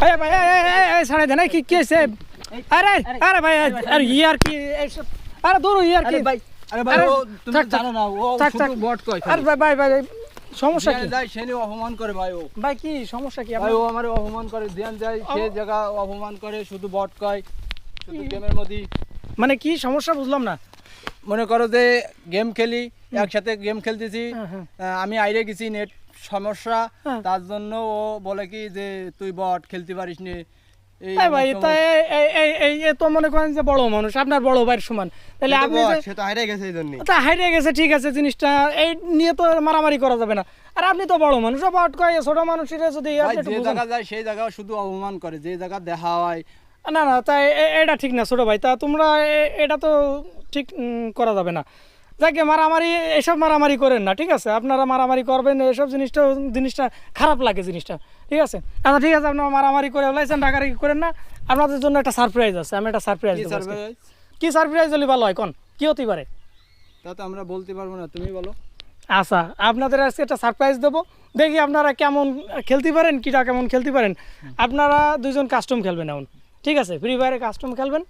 এই ভাই এই ছাড়াই দেন কি কি আছে আরে আরে ভাই আরে ইয়ার কি আরে দূর ইয়ার কি ভাই আরে ভাই ও তুমি জানো না ও শুধু বট কয় আরে ভাই ভাই সমস্যা কি যাই সেনি অপমান করে ভাই ও ভাই কি সমস্যা কি ভাই ও আমারে অপমান করে ধ্যান যায় সে জায়গা অপমান করে শুধু বট কয় শুধু গেমের মধ্যে মানে কি সমস্যা বুঝলাম না মনে করো যে গেম খেলি একসাথে গেম খেলতেছি আমি আইরে গেছি নেট সমস্যা তার জন্য ও বলে কি যে তুই বট খেলতে পারিস নি এই ভাই তাই এই তো মনে করেন যে বড় মানুষ আপনার বড় ভাইয়ের সমান তাহলে আপনি সে তো হারিয়ে গেছে এইজন্য তা হারিয়ে গেছে ঠিক আছে জিনিসটা এই নিয়ে তো মারামারি করা যাবে না আর আপনি তো বড় মানুষ বট কয় ছোট মানুষের যদি যে জায়গা যায় সেই জায়গা শুধু অপমান করে যে জায়গা দেখা হয় না না তাই এটা ঠিক না ছোট ভাই তা তোমরা এটা তো ঠিক করা যাবে না যাকে মারামারি এসব মারামারি করেন না ঠিক আছে আপনারা মারামারি করবেন এসব জিনিসটা খারাপ লাগে জিনিসটা ঠিক আছে আচ্ছা ঠিক আছে আপনারা মারামারি করে লাইছেন ডাকাডাকি করেন না আপনাদের জন্য একটা সারপ্রাইজ আছে আমি একটা সারপ্রাইজ দেব কি সারপ্রাইজ হলে ভালো হয় কোন কি হতে পারে তা তো আমরা বলতে পারবো না তুমি বলো আচ্ছা আপনাদের আজকে একটা সারপ্রাইজ দেবো দেখি আপনারা কেমন খেলতে পারেন কিটা কেমন খেলতে পারেন আপনারা দুইজন কাস্টম খেলবেন এখন ঠিক আছে ফ্রি ফায়ারে কাস্টম খেলবেন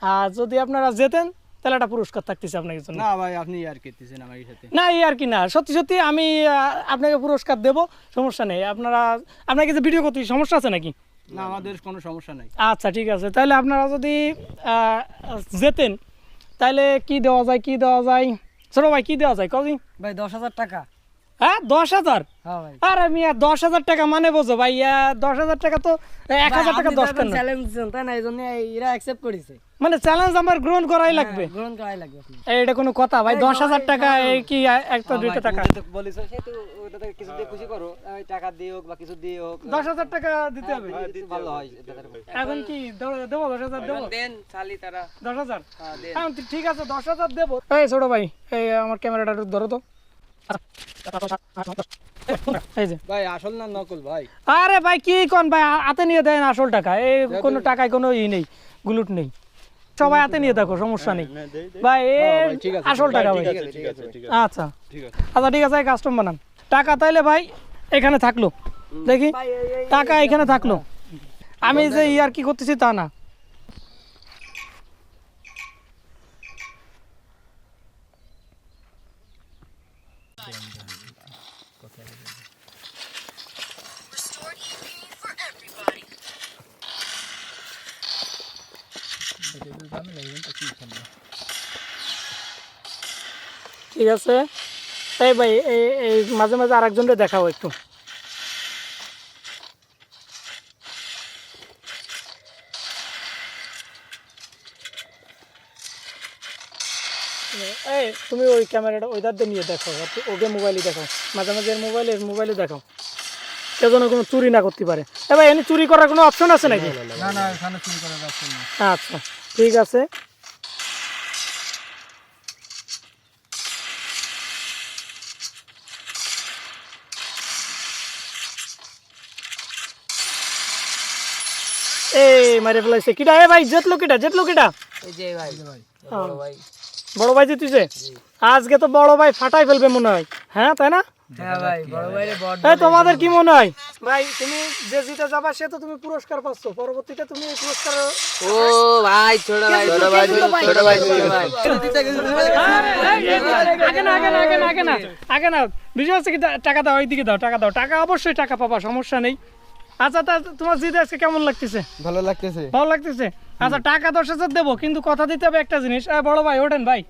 আর যদি আপনারা জেতেন তাহলে একটা পুরস্কার থাকতেছে আপনাদের জন্য না ভাই আপনি আর করতেছেন আমার সাথে না আর কি না সত্যি সত্যি আমি আপনাকে পুরস্কার দেব সমস্যা নেই আপনাকে যে ভিডিও করতে সমস্যা আছে নাকি না আমাদের কোনো সমস্যা নাই আচ্ছা ঠিক আছে তাহলে আপনারা যদি জেতেন তাহলে কি দেওয়া যায় ছোট ভাই কি দেওয়া যায় কদিন ভাই 10,000 টাকা হ্যাঁ 10,000 হ্যাঁ ভাই আরে মিয়া 10,000 টাকা মানে বোঝো ভাই 10,000 টাকা তো 1,000 টাকা 10 টাকা চ্যালেঞ্জ দিছেন তাই না এইজন্য এরা অ্যাকসেপ্ট করেছে মানে চ্যালেঞ্জ আমার গ্রহণ করাই লাগবে গ্রহণ করাই লাগবে আপনি এটা কোনো কথা ভাই 10,000 টাকা এই কি একটা দুইটা টাকা বলিস সেই তো ওটাতে কিছু দিয়ে খুশি করো ওই টাকা দিয়ে হোক বা কিছু দিয়ে হোক 10,000 টাকা দিতে হবে ভালো হয় এখন কি দেবো 10,000 দেবো দেন চালি তারা 10,000 হ্যাঁ ঠিক আছে 10,000 দেবো এই ছোট ভাই এই আমার ক্যামেরাটা একটু ধরো তো এই যে ভাই আসল না নকল ভাই আরে ভাই কি কোন ভাই হাতে নিয়ে দেন আসল টাকা এই কোনো টাকায় কোনো নেই গুলুট নেই সবাই হাতে নিয়ে দেখো সমস্যা নেই ভাই আসল টাকা ভাই আচ্ছা আচ্ছা ঠিক আছে কাস্টম বানান টাকা তাইলে ভাই এখানে থাকলো দেখি টাকা এখানে থাকলো আমি যে আর কি করতেছি তা না ঠিক আছে এই ভাই এই মাঝে মাঝে আরেকজনকে দেখাও একটু এই তুমি ওই ক্যামেরাটা ওইদার দিয়ে নিয়ে দেখো ওকে মোবাইলে দেখাও মাঝে মাঝে মোবাইলে দেখাও কেউ যেন কোনো চুরি না করতে পারে ভাই এনে চুরি করার কোনো অপশন আছে নাকি না না এখানে চুরি করার অপশন নেই আচ্ছা ঠিক আছে এই মারে ফেলাইছে কিটা এ ভাই জেতলো কিটা এই যে ভাই বড় ভাই বড় ভাই জিতেছে আজকে তো বড় ভাই ফাটাই ফেলবে মনে হয় হ্যাঁ তাই না হ্যাঁ ভাই বড় ভাইরে বড় এই তোমাদের কি মনে হয় ভাই তুমি যে জিতে যাবা সে তো তুমি পুরস্কার পাচ্ছো পরবর্তীতে তুমি এই পুরস্কার ও ভাই ছোট ভাই আগে না বিষয় হচ্ছে কি টাকা দাও ওইদিকে দাও টাকা অবশ্যই টাকা পাবা সমস্যা নেই আচ্ছা তা তোমার জিতে আজকে কেমন লাগতেছে ভালো লাগতেছে আচ্ছা টাকা 10,000 দেবো কিন্তু কথা দিতে হবে একটা জিনিস বড় ভাই ওঠেন ভাই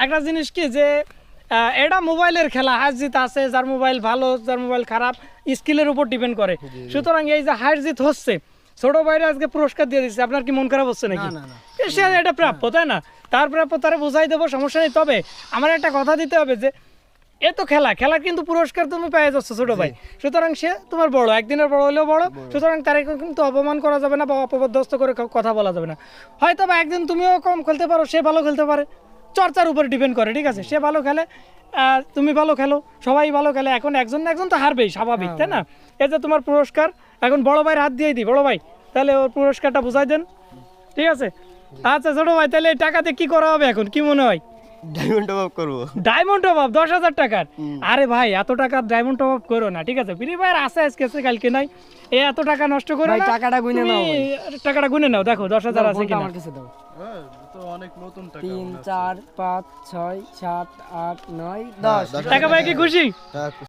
একটা জিনিস কি যে এটা মোবাইলের খেলা হার জিত আছে যার মোবাইল ভালো যার মোবাইল খারাপ স্কিলের উপর ডিপেন্ড করে সুতরাং এই যে হার জিত হচ্ছে ছোট ভাইরা আজকে পুরস্কার দিয়ে দিচ্ছে আপনার কি মন খারাপ হচ্ছে নাকি সে এটা প্রাপ্য তাই না তার প্রাপ্য তারা বোঝাই দেবো সমস্যা নেই তবে আমার একটা কথা দিতে হবে যে এ তো খেলা কিন্তু পুরস্কার তুমি পেয়ে যাচ্ছ ছোট ভাই সুতরাং সে তোমার বড় একদিনের বড় হলেও বড় সুতরাং তার কিন্তু অপমান করা যাবে না বা অপদস্থ করে কথা বলা যাবে না হয়তো বা একদিন তুমিও কম খেলতে পারো সে ভালো খেলতে পারে চর্চার উপর ডিপেন্ড করে ঠিক আছে সে ভালো খেলে তুমি ভালো খেলো সবাই ভালো খেলে এখন একজন তো হারবেই স্বাভাবিক তাই না এই যে তোমার পুরস্কার এখন বড় ভাইয়ের হাত দিয়েই দিই বড় ভাই তাহলে ওর পুরস্কারটা বুঝাই দেন ঠিক আছে আচ্ছা ছোট ভাই তাহলে এই টাকাতে কি করা হবে এখন কি মনে হয় ডায়মন্ড টপ আপ করবো। ডায়মন্ড টপ আপ 10,000 টাকার? আরে ভাই এত টাকা ডায়মন্ড টপ আপ করো না, ঠিক আছে? ফ্রি ফায়ার আছে আজকে আছে কালকে নাই, এই এত টাকা নষ্ট করো ভাই, না। টাকাটা গুনে তুমি নাও ভাই। টাকাটা গুনে নাও, দেখো 10,000 আছে ফোনটা কিনা। আমার কাছে দাও। তো অনেক নতুন টাকা 3 4 5 6 7 8 9 10 টাকা পাই কি খুশি?